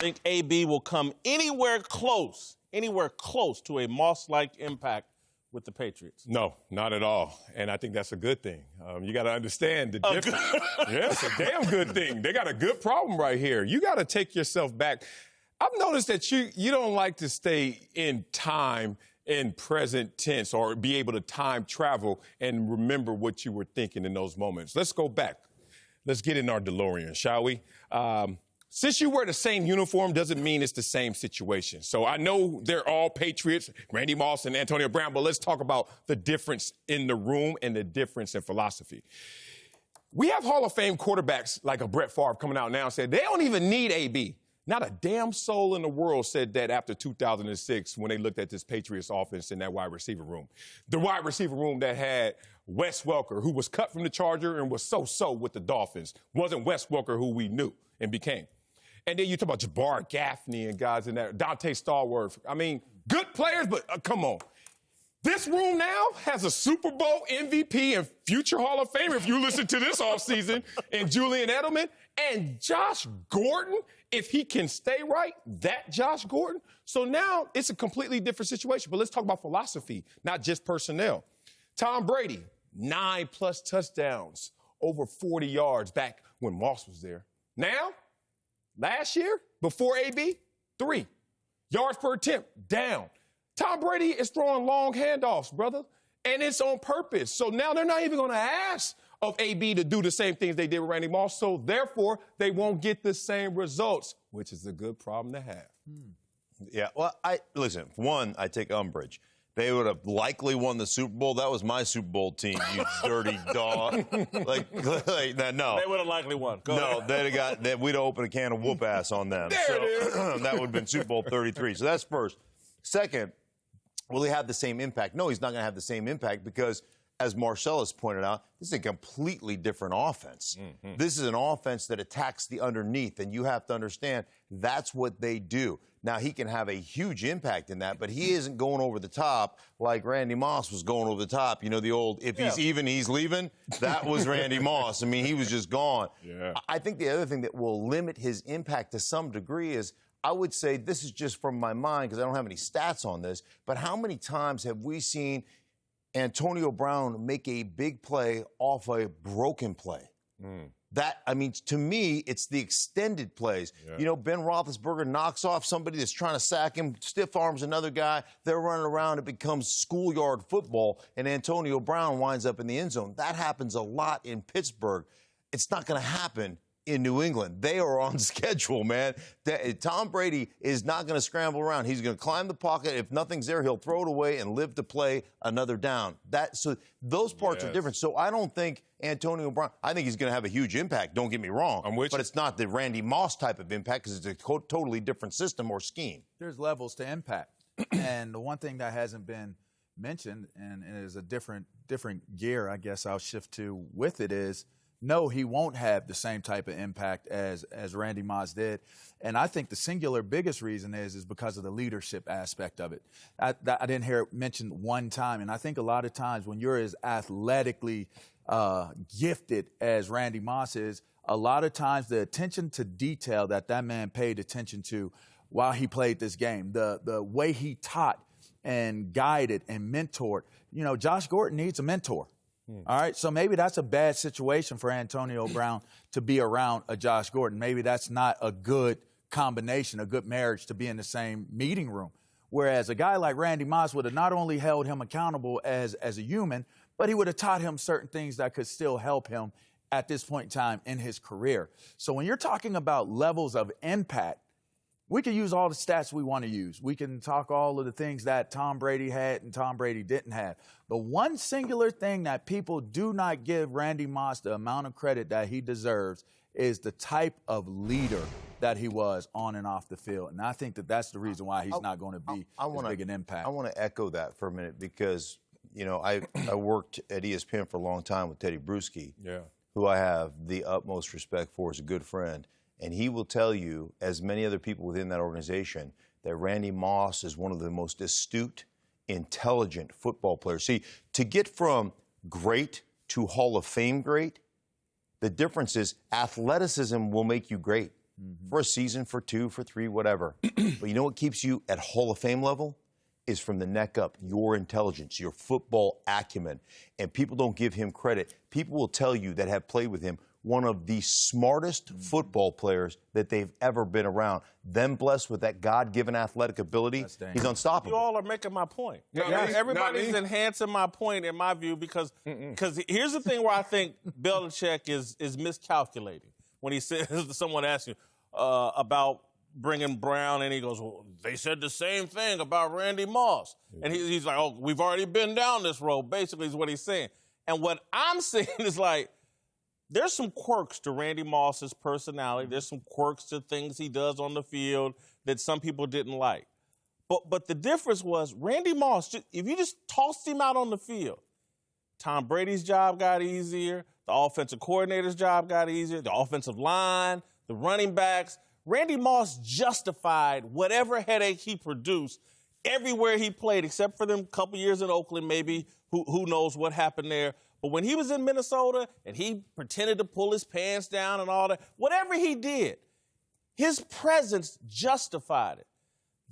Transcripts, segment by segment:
think AB will come anywhere close to a Moss-like impact with the Patriots? No, not at all. And I think that's a good thing. You got to understand the difference. Yeah, it's a damn good thing. They got a good problem right here. You got to take yourself back. I've noticed that you don't like to stay in time in present tense or be able to time travel and remember what you were thinking in those moments. Let's go back. Let's get in our DeLorean, shall we? Since you wear the same uniform doesn't mean it's the same situation. So I know they're all Patriots, Randy Moss and Antonio Brown, but let's talk about the difference in the room and the difference in philosophy. We have Hall of Fame quarterbacks like a Brett Favre coming out now and saying they don't even need AB. Not a damn soul in the world said that after 2006 when they looked at this Patriots offense in that wide receiver room. The wide receiver room that had Wes Welker, who was cut from the Charger and was so-so with the Dolphins. Wasn't Wes Welker who we knew and became. And then you talk about Jabbar Gaffney and guys in there, Dante Stallworth. I mean, good players, but come on. This room now has a Super Bowl MVP and future Hall of Famer, if you listen to this offseason, and Julian Edelman and Josh Gordon, if he can stay right, that Josh Gordon. So now it's a completely different situation. But let's talk about philosophy, not just personnel. Tom Brady, 9+ touchdowns, over 40 yards back when Moss was there. Now, last year, before AB, 3 yards per attempt, down. Tom Brady is throwing long handoffs, brother, and it's on purpose. So now they're not even going to ask of AB to do the same things they did with Randy Moss, so therefore they won't get the same results, which is a good problem to have. Yeah, well, listen, one, I take umbrage. They would have likely won the Super Bowl. That was my Super Bowl team, you dirty dog. No. They would have likely won. We'd have opened a can of whoop ass on them. That would have been Super Bowl 33. So that's first. Second, will he have the same impact? No, he's not going to have the same impact because, as Marcellus pointed out, this is a completely different offense. Mm-hmm. This is an offense that attacks the underneath, and you have to understand that's what they do. Now, he can have a huge impact in that, but he isn't going over the top like Randy Moss was going over the top. You know, the old, if he's even, he's leaving? That was Randy Moss. I mean, he was just gone. Yeah. I think the other thing that will limit his impact to some degree is, I would say, this is just from my mind because I don't have any stats on this, but how many times have we seen Antonio Brown make a big play off a broken play? To me, it's the extended plays. Yeah. You know, Ben Roethlisberger knocks off somebody that's trying to sack him, stiff arms another guy, they're running around, it becomes schoolyard football, and Antonio Brown winds up in the end zone. That happens a lot in Pittsburgh. It's not going to happen in New England. They are on schedule, man. Tom Brady is not going to scramble around. He's going to climb the pocket. If nothing's there, he'll throw it away and live to play another down. So those parts are different. So I don't think Antonio Brown, I think he's going to have a huge impact. Don't get me wrong. But it's not the Randy Moss type of impact because it's a totally different system or scheme. There's levels to impact. And the one thing that hasn't been mentioned, and it is a different gear, I guess I'll shift to with it, is no, he won't have the same type of impact as Randy Moss did. And I think the singular biggest reason is because of the leadership aspect of it. I didn't hear it mentioned one time. And I think a lot of times when you're as athletically gifted as Randy Moss is, a lot of times the attention to detail that man paid attention to while he played this game, the way he taught and guided and mentored. You know, Josh Gordon needs a mentor. All right, so maybe that's a bad situation for Antonio Brown to be around a Josh Gordon. Maybe that's not a good combination, a good marriage to be in the same meeting room. Whereas a guy like Randy Moss would have not only held him accountable as a human, but he would have taught him certain things that could still help him at this point in time in his career. So when you're talking about levels of impact, we can use all the stats we want to use. We can talk all of the things that Tom Brady had and Tom Brady didn't have. But one singular thing that people do not give Randy Moss the amount of credit that he deserves is the type of leader that he was on and off the field. And I think that's the reason why he's not going to be as big an impact. I want to echo that for a minute because, you know, I worked at ESPN for a long time with Teddy Bruschi, who I have the utmost respect for as a good friend. And he will tell you, as many other people within that organization, that Randy Moss is one of the most astute, intelligent football players. See, to get from great to Hall of Fame great, the difference is athleticism will make you great. for a season, for 2, for 3, whatever. But you know what keeps you at Hall of Fame level? Is from the neck up, your intelligence, your football acumen. And people don't give him credit. People will tell you that have played with him, one of the smartest football players that they've ever been around. Them blessed with that God-given athletic ability, he's unstoppable. You all are making my point. Everybody's enhancing my point, in my view, because here's the thing where I think Belichick is miscalculating. When he says, someone asks you about bringing Brown, and he goes, well, they said the same thing about Randy Moss. And he's like, oh, we've already been down this road, basically is what he's saying. And what I'm saying is like, there's some quirks to Randy Moss's personality. There's some quirks to things he does on the field that some people didn't like. But the difference was Randy Moss, if you just tossed him out on the field, Tom Brady's job got easier, the offensive coordinator's job got easier, the offensive line, the running backs. Randy Moss justified whatever headache he produced everywhere he played, except for them couple years in Oakland, maybe. Who knows what happened there. But when he was in Minnesota and he pretended to pull his pants down and all that, whatever he did, his presence justified it.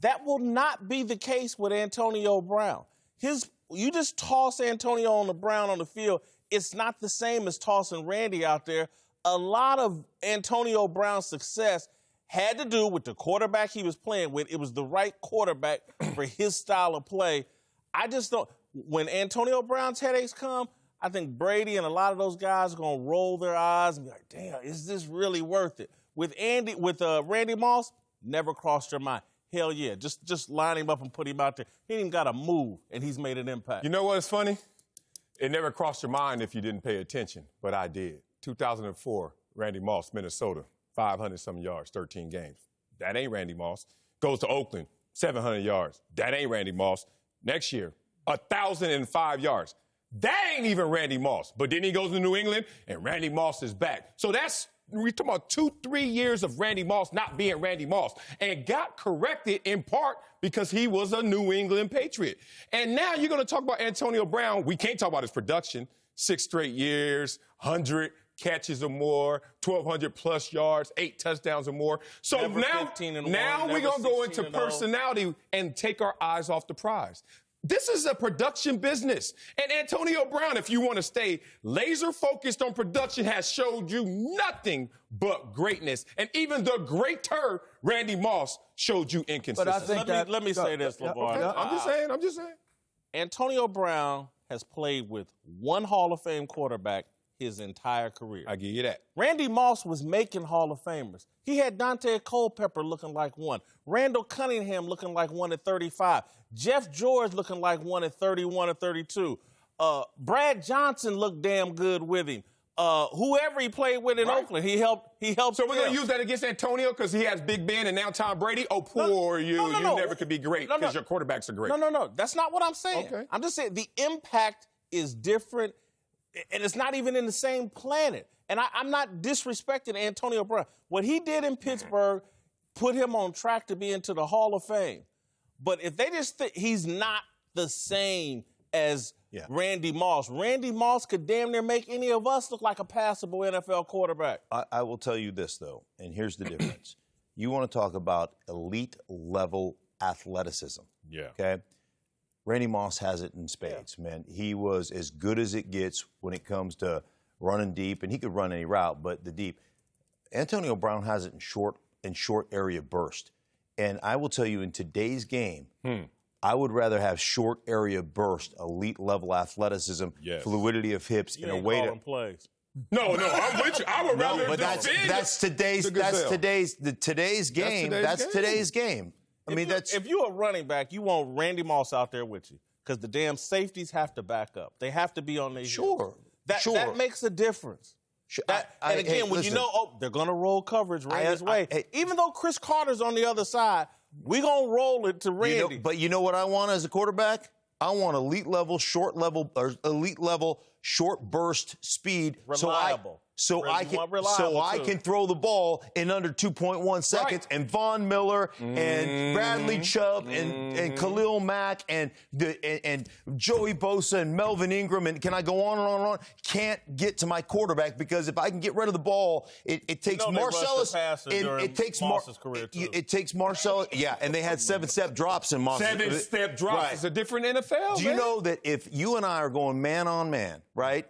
That will not be the case with Antonio Brown. You just toss Antonio Brown on the field, it's not the same as tossing Randy out there. A lot of Antonio Brown's success had to do with the quarterback he was playing with. It was the right quarterback for his style of play. I just don't. When Antonio Brown's headaches come, I think Brady and a lot of those guys are going to roll their eyes and be like, damn, is this really worth it? With Randy Moss, never crossed your mind. Hell yeah, just line him up and put him out there. He ain't even got to move, and he's made an impact. You know what's funny? It never crossed your mind if you didn't pay attention, but I did. 2004, Randy Moss, Minnesota, 500-something yards, 13 games. That ain't Randy Moss. Goes to Oakland, 700 yards. That ain't Randy Moss. Next year, 1,005 yards. That ain't even Randy Moss. But then he goes to New England, and Randy Moss is back. So we're talking about 2-3 years of Randy Moss not being Randy Moss, and got corrected in part because he was a New England Patriot. And now you're going to talk about Antonio Brown. We can't talk about his production. 6 straight years, 100 catches or more, 1,200-plus yards, 8 touchdowns or more. So Never now we're going to go into personality and take our eyes off the prize. This is a production business. And Antonio Brown, if you want to stay laser focused on production, has showed you nothing but greatness. And even the greater Randy Moss showed you inconsistency. But I think let me say this, LaVar. Okay. I'm just saying. Antonio Brown has played with one Hall of Fame quarterback his entire career. I give you that. Randy Moss was making Hall of Famers. He had Dante Culpepper looking like one. Randall Cunningham looking like one at 35. Jeff George looking like one at 31 or 32. Brad Johnson looked damn good with him. Whoever he played with in Oakland, he helped. So we're going to use that against Antonio because he has Big Ben and now Tom Brady? Oh, poor you. You never could be great because your quarterbacks are great. No. That's not what I'm saying. Okay. I'm just saying the impact is different, and it's not even in the same planet. And I'm not disrespecting Antonio Brown. What he did in Pittsburgh put him on track to be into the Hall of Fame. But if they just think he's not the same as Randy Moss could damn near make any of us look like a passable NFL quarterback. I will tell you this, though, and here's the difference. You want to talk about elite-level athleticism. Yeah. Okay? Randy Moss has it in spades, man. He was as good as it gets when it comes to running deep, and he could run any route, but the deep. Antonio Brown has it in short area burst. And I will tell you, in today's game, I would rather have short area burst, elite level athleticism, fluidity of hips in a way to plays. No, I'm with you. I would rather. But that's today's game. That's today's game. I mean, if you're a running back, you want Randy Moss out there with you because the damn safeties have to back up. They have to be on their heels. That makes a difference. And again, when you know, they're going to roll coverage Randy's way. Even though Chris Carter's on the other side, we're going to roll it to Randy. But you know what I want as a quarterback? I want elite level, short burst speed. Reliable. so I can throw the ball in under 2.1 seconds. Right. And Von Miller and Bradley Chubb and Khalil Mack and Joey Bosa and Melvin Ingram, and can I go on and on and on? Can't get to my quarterback, because if I can get rid of the ball, it takes Marcellus. It takes Marcellus. Yeah, and they had 7-step drops in Moss. 7-step drops. Right. It's a different NFL. Do you know that if you and I are going man on man, right?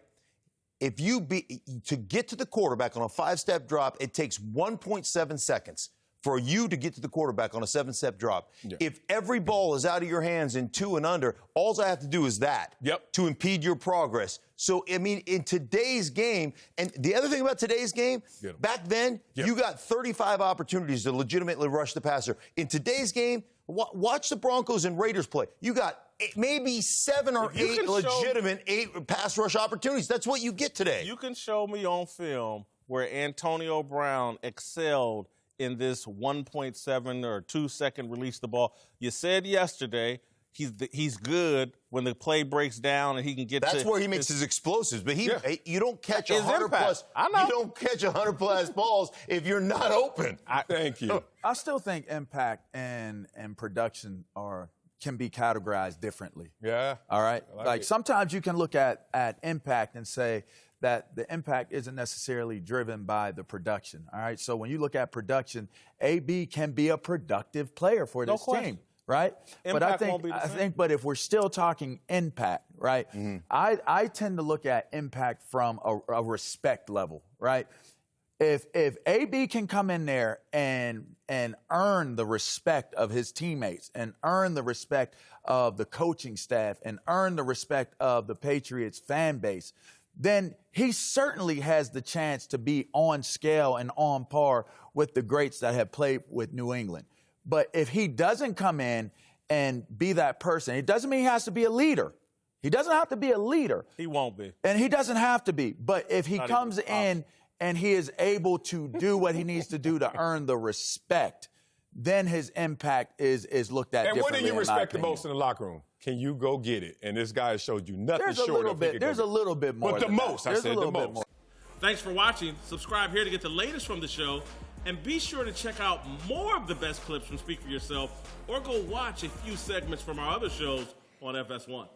If to get to the quarterback on a 5-step drop, it takes 1.7 seconds for you to get to the quarterback on a 7-step drop. Yeah. If every ball is out of your hands in 2 and under, all I have to do is that to impede your progress. So, I mean, in today's game, and the other thing about today's game, back then, you got 35 opportunities to legitimately rush the passer. In today's game, watch the Broncos and Raiders play. You got maybe 7 or 8 legitimate pass rush opportunities. That's what you get today. You can show me on film where Antonio Brown excelled in this 1.7 or 2-second release the ball. You said yesterday he's good when the play breaks down and he can get. That's where he makes his explosives. But you don't catch 100+. You don't catch 100+ balls if you're not open. Thank you. I still think impact and production can be categorized differently. Yeah. All right. Like sometimes you can look at impact and say that the impact isn't necessarily driven by the production. All right. So when you look at production, AB can be a productive player for this team. Right? Impact but if we're still talking impact, right? I tend to look at impact from a respect level, right? If AB can come in there and earn the respect of his teammates and earn the respect of the coaching staff and earn the respect of the Patriots fan base, then he certainly has the chance to be on scale and on par with the greats that have played with New England. But if he doesn't come in and be that person, it doesn't mean he has to be a leader. He doesn't have to be a leader. He won't be. And he doesn't have to be. But if he comes in and he is able to do what he needs to do to earn the respect, then his impact is looked at differently. And what do you respect the most in the locker room? Can you go get it? And this guy has showed you nothing short of it. There's a little bit more. But the most, I said the most. Thanks for watching. Subscribe here to get the latest from the show. And be sure to check out more of the best clips from Speak For Yourself, or go watch a few segments from our other shows on FS1.